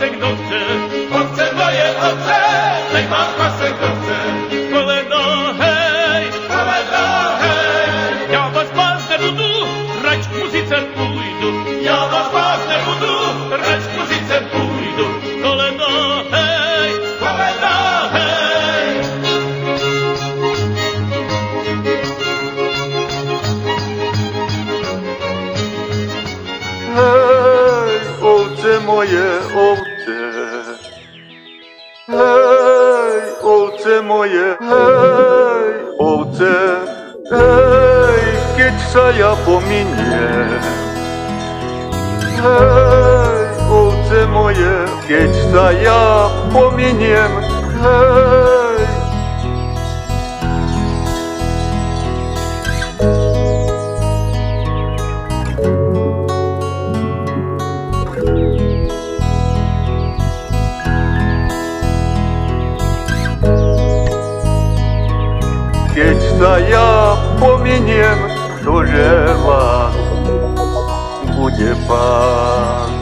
pasek kto chce. Ovce moje ovce, nech mám pasek kto chce. Koleno hej, Koleno hej, ja vás pás nebudu, rať k muzice půjdu. já vás pás nebudu, rač k muzice půjdu. Koleno hej, Koleno hej, hej, ovce moje ovce. Hej, ovce moje, hej, ovce. Hej, keď sa ja pominiem. Hej, ovce moje, keď sa ja pominiem. Hej. Keď sa ja pominiem, ktože vás bude pán.